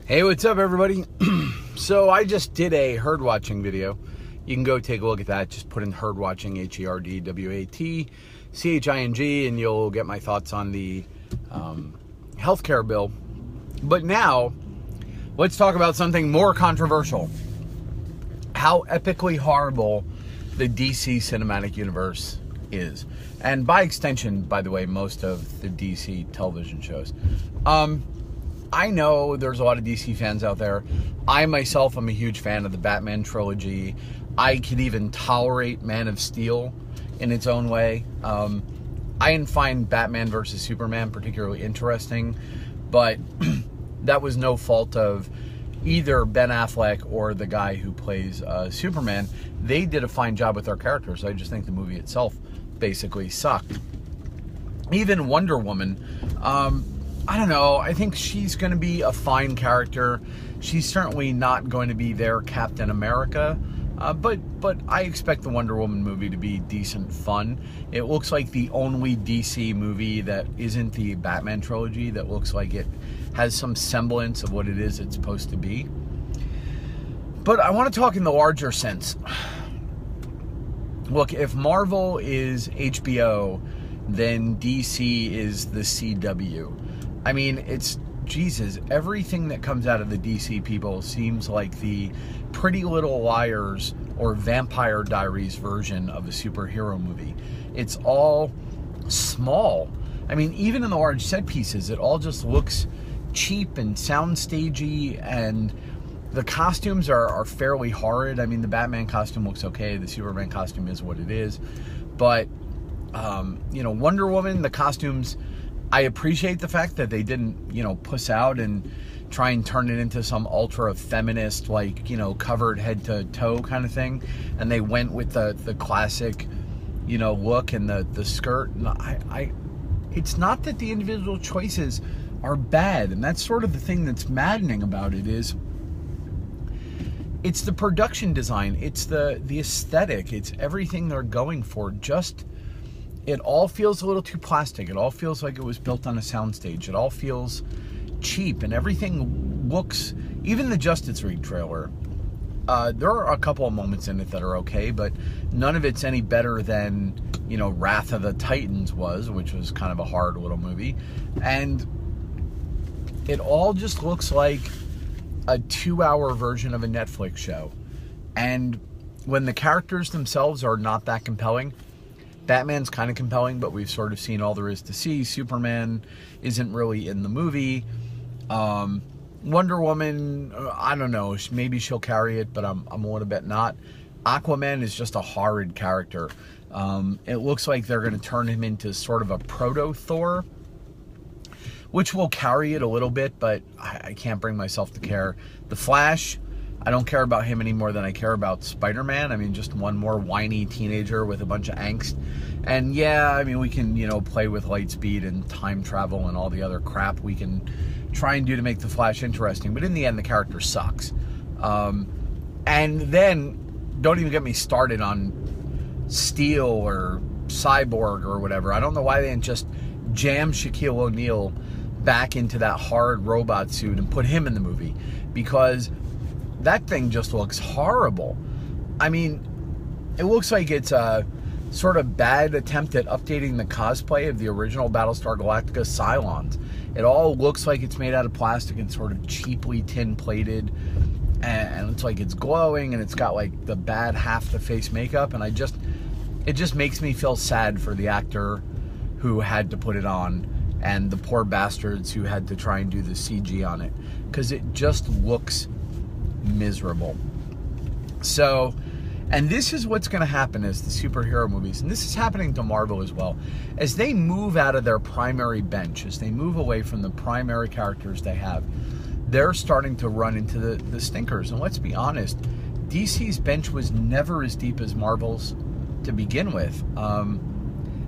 Hey, what's up, everybody? So I just did a herd watching video. You can go take a look at that. Just put in herd watching, HERDWATCHING, and you'll get my thoughts on the healthcare bill. But now, let's talk about something more controversial. How epically horrible the DC cinematic universe is. And by extension, by the way, most of the DC television shows. I know there's a lot of DC fans out there. I myself am a huge fan of the Batman trilogy. I could even tolerate Man of Steel in its own way. I didn't find Batman versus Superman particularly interesting, but that was no fault of either Ben Affleck or the guy who plays Superman. They did a fine job with their characters. I just think the movie itself basically sucked. Even Wonder Woman, I don't know. I think she's going to be a fine character. She's certainly not going to be their Captain America, but I expect the Wonder Woman movie to be decent fun. It looks like the only DC movie that isn't the Batman trilogy that looks like it has some semblance of what it is it's supposed to be. But I want to talk in the larger sense. Look, if Marvel is HBO, then DC is the CW. I mean, it's, Jesus, everything that comes out of the DC people seems like the Pretty Little Liars or Vampire Diaries version of a superhero movie. It's all small. I mean, even in the large set pieces, it all just looks cheap and soundstagey, and the costumes are fairly horrid. I mean, the Batman costume looks okay. The Superman costume is what it is. But, Wonder Woman, the costumes, I appreciate the fact that they didn't, puss out and try and turn it into some ultra feminist, covered head to toe kind of thing. And they went with the classic, look and the skirt. And it's not that the individual choices are bad. And that's sort of the thing that's maddening about it is it's the production design. It's the aesthetic. It's everything they're going for. It all feels a little too plastic. It all feels like it was built on a soundstage. It all feels cheap, and everything looks, even the Justice League trailer, there are a couple of moments in it that are okay, but none of it's any better than, Wrath of the Titans was, which was kind of a hard little movie. And it all just looks like a 2-hour version of a Netflix show. And when the characters themselves are not that compelling, Batman's kind of compelling, but we've sort of seen all there is to see. Superman isn't really in the movie. Wonder Woman, I don't know. Maybe she'll carry it, but I'm a little bit not. Aquaman is just a horrid character. It looks like they're going to turn him into sort of a proto-Thor, which will carry it a little bit, but I can't bring myself to care. The Flash, I don't care about him any more than I care about Spider-Man. I mean, just one more whiny teenager with a bunch of angst. And yeah, I mean, we can, play with light speed and time travel and all the other crap we can try and do to make the Flash interesting. But in the end, the character sucks. And then, don't even get me started on Steel or Cyborg or whatever. I don't know why they didn't just jam Shaquille O'Neal back into that hard robot suit and put him in the movie. Because that thing just looks horrible. I mean, it looks like it's a sort of bad attempt at updating the cosplay of the original Battlestar Galactica Cylons. It all looks like it's made out of plastic and sort of cheaply tin-plated, and it's like it's glowing, and it's got like the bad half-the-face makeup, and it just makes me feel sad for the actor who had to put it on, and the poor bastards who had to try and do the CG on it, because it just looks miserable. So, and this is what's going to happen as the superhero movies, and this is happening to Marvel as well, as they move out of their primary bench, as they move away from the primary characters they have, they're starting to run into the stinkers. And let's be honest, DC's bench was never as deep as Marvel's to begin with.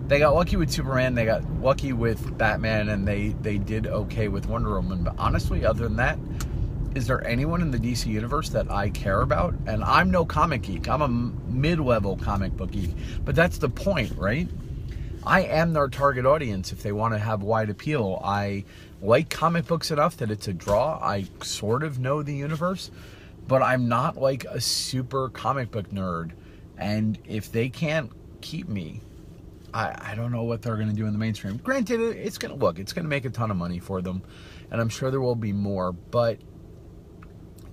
They got lucky with Superman, they got lucky with Batman, and they did okay with Wonder Woman. But honestly, other than that, is there anyone in the DC universe that I care about? And I'm no comic geek. I'm a mid-level comic book geek. But that's the point, right? I am their target audience if they want to have wide appeal. I like comic books enough that it's a draw. I sort of know the universe, but I'm not like a super comic book nerd. And if they can't keep me, I don't know what they're going to do in the mainstream. Granted, it's going to make a ton of money for them, and I'm sure there will be more, but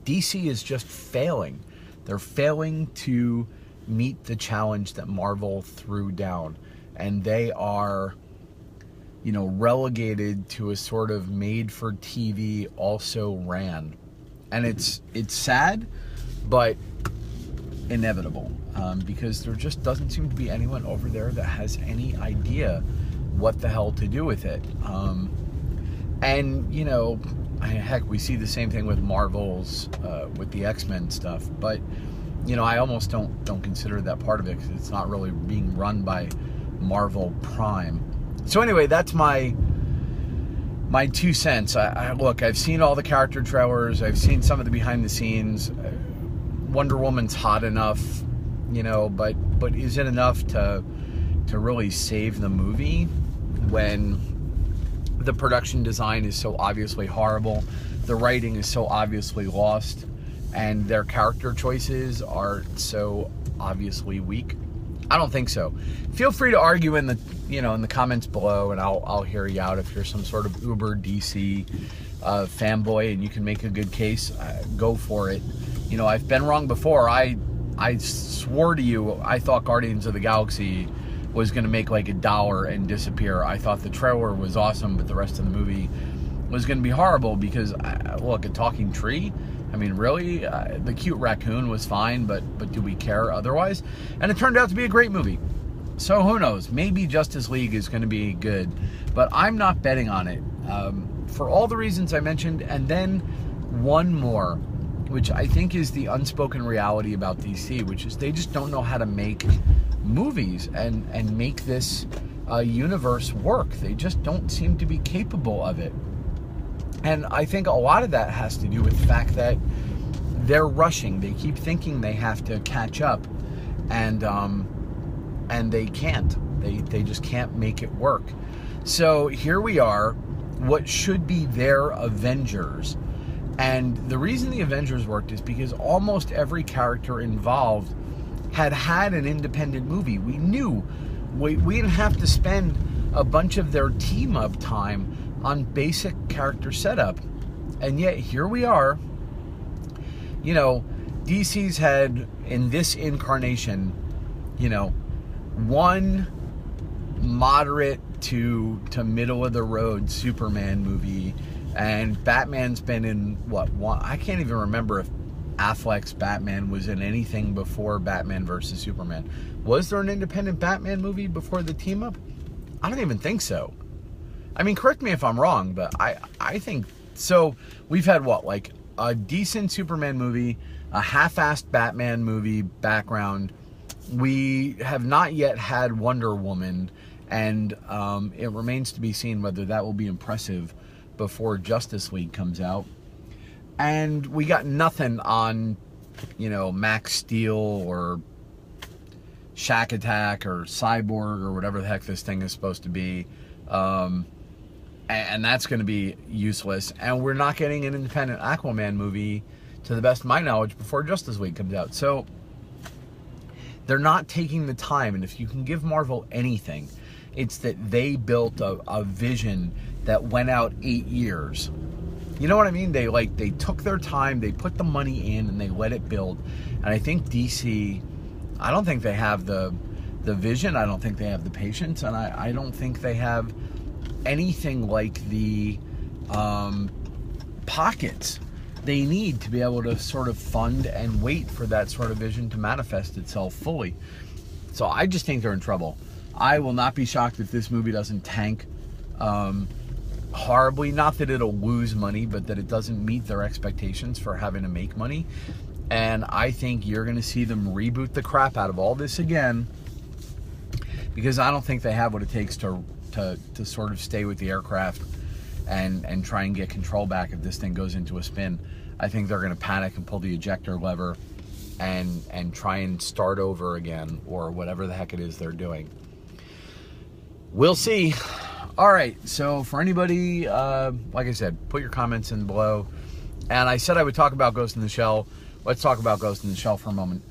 DC is just failing. They're failing to meet the challenge that Marvel threw down, and they are, relegated to a sort of made-for-TV also ran. And it's sad, but inevitable, because there just doesn't seem to be anyone over there that has any idea what the hell to do with it. And heck, we see the same thing with Marvel's with the X-Men stuff, but I almost don't consider that part of it, because it's not really being run by Marvel Prime. So anyway, that's my 2 cents. Look, I've seen all the character trailers, I've seen some of the behind the scenes. Wonder Woman's hot enough, but is it enough to really save the movie when the production design is so obviously horrible, the writing is so obviously lost, and their character choices are so obviously weak? I don't think so. Feel free to argue in the comments below, and I'll hear you out. If you're some sort of uber DC fanboy and you can make a good case, go for it. I've been wrong before. I swore to you I thought Guardians of the Galaxy was going to make like $1 and disappear. I thought the trailer was awesome, but the rest of the movie was going to be horrible because, look, a talking tree? I mean, really? The cute raccoon was fine, but do we care otherwise? And it turned out to be a great movie. So who knows? Maybe Justice League is going to be good, but I'm not betting on it for all the reasons I mentioned, and then one more, which I think is the unspoken reality about DC, which is they just don't know how to make movies and make this universe work. They just don't seem to be capable of it. And I think a lot of that has to do with the fact that they're rushing. They keep thinking they have to catch up, and they can't. They just can't make it work. So here we are, what should be their Avengers. And the reason the Avengers worked is because almost every character involved had an independent movie. We knew we didn't have to spend a bunch of their team up time on basic character setup. And yet here we are. DC's had, in this incarnation, one moderate to middle of the road Superman movie, and Batman's been in one? I can't even remember if Affleck's Batman was in anything before Batman versus Superman. Was there an independent Batman movie before the team up? I don't even think so. I mean, correct me if I'm wrong, but I think so. We've had like a decent Superman movie, a half-assed Batman movie background. We have not yet had Wonder Woman, and it remains to be seen whether that will be impressive before Justice League comes out. And we got nothing on, Max Steel or Shack Attack or Cyborg or whatever the heck this thing is supposed to be. And that's going to be useless. And we're not getting an independent Aquaman movie, to the best of my knowledge, before Justice League comes out. So they're not taking the time. And if you can give Marvel anything, it's that they built a vision that went out 8 years. You know what I mean? They took their time, they put the money in, and they let it build. And I think DC, I don't think they have the vision, I don't think they have the patience, and I don't think they have anything like the pockets they need to be able to sort of fund and wait for that sort of vision to manifest itself fully. So I just think they're in trouble. I will not be shocked if this movie doesn't tank horribly. Not that it'll lose money, but that it doesn't meet their expectations for having to make money. And I think you're going to see them reboot the crap out of all this again, because I don't think they have what it takes to sort of stay with the aircraft and try and get control back if this thing goes into a spin. I think they're going to panic and pull the ejector lever and try and start over again, or whatever the heck it is they're doing. We'll see. All right, so for anybody, like I said, put your comments in below. And I said I would talk about Ghost in the Shell. Let's talk about Ghost in the Shell for a moment.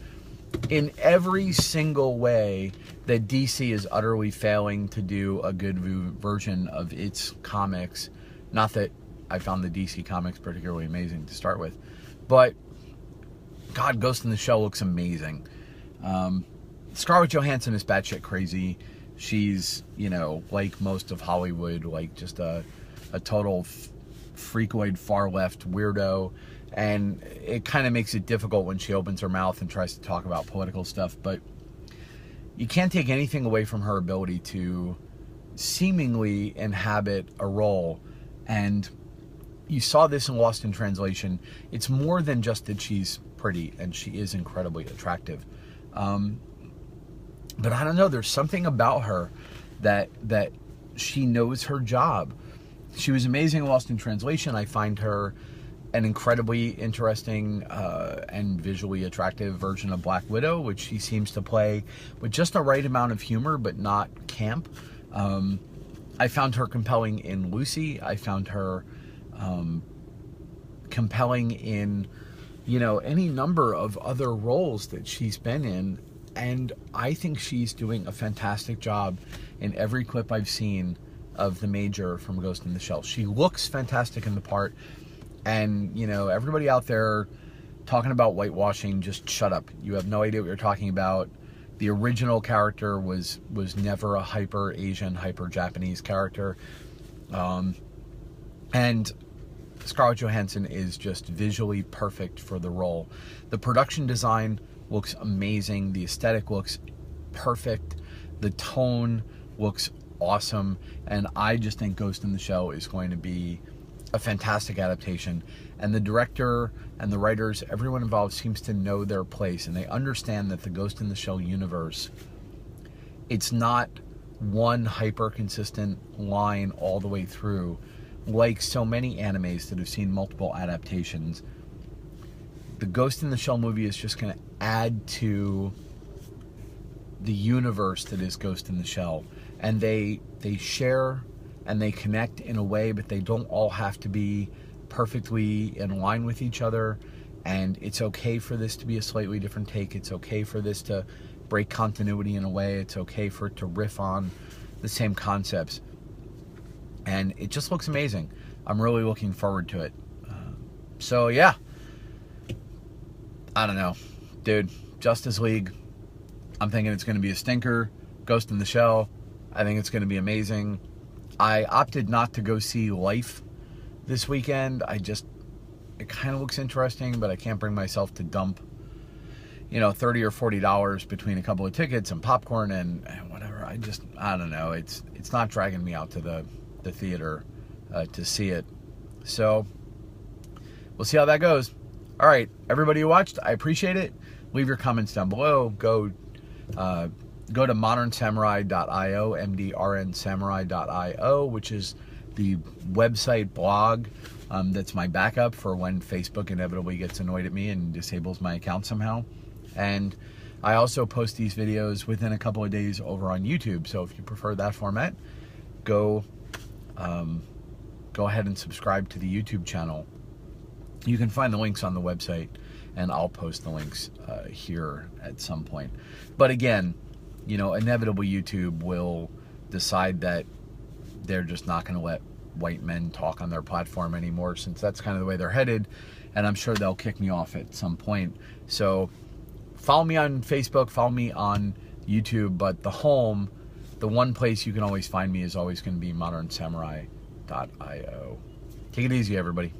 In every single way that DC is utterly failing to do a good version of its comics, not that I found the DC comics particularly amazing to start with, but God, Ghost in the Shell looks amazing. Scarlett Johansson is batshit crazy. She's, you know, like most of Hollywood, like just a total freakoid far left weirdo, and it kind of makes it difficult when she opens her mouth and tries to talk about political stuff. But you can't take anything away from her ability to seemingly inhabit a role. And you saw this in Lost in Translation. It's more than just that she's pretty, and she is incredibly attractive. But I don't know, there's something about her that she knows her job. She was amazing in Lost in Translation. I find her an incredibly interesting and visually attractive version of Black Widow, which she seems to play with just the right amount of humor, but not camp. I found her compelling in Lucy. I found her compelling in, you know, any number of other roles that she's been in. And I think she's doing a fantastic job in every clip I've seen of the Major from Ghost in the Shell. She looks fantastic in the part. And, you know, everybody out there talking about whitewashing, just shut up. You have no idea what you're talking about. The original character was never a hyper Asian, hyper Japanese character. And Scarlett Johansson is just visually perfect for the role. The production design looks amazing. The aesthetic looks perfect. The tone looks awesome. And I just think Ghost in the Shell is going to be a fantastic adaptation. And the director and the writers, everyone involved seems to know their place. And they understand that the Ghost in the Shell universe, it's not one hyper-consistent line all the way through, like so many animes that have seen multiple adaptations. The Ghost in the Shell movie is just going to add to the universe that is Ghost in the Shell. And they share and they connect in a way, but they don't all have to be perfectly in line with each other. And it's okay for this to be a slightly different take. It's okay for this to break continuity in a way. It's okay for it to riff on the same concepts. And it just looks amazing. I'm really looking forward to it. So yeah, I don't know, dude. Justice League, I'm thinking it's going to be a stinker. Ghost in the Shell, I think it's going to be amazing. I opted not to go see Life this weekend. It kind of looks interesting, but I can't bring myself to dump, you know, $30 or $40 between a couple of tickets and popcorn and whatever. I don't know. It's not dragging me out to the theater to see it. So we'll see how that goes. All right, everybody who watched, I appreciate it. Leave your comments down below. Go to modernsamurai.io, mdrnsamurai.io, which is the website blog that's my backup for when Facebook inevitably gets annoyed at me and disables my account somehow. And I also post these videos within a couple of days over on YouTube. So if you prefer that format, go ahead and subscribe to the YouTube channel. You can find the links on the website, and I'll post the links here at some point. But again, you know, inevitably YouTube will decide that they're just not going to let white men talk on their platform anymore, since that's kind of the way they're headed, and I'm sure they'll kick me off at some point. So follow me on Facebook, follow me on YouTube, but the one place you can always find me is always going to be modernsamurai.io. Take it easy, everybody.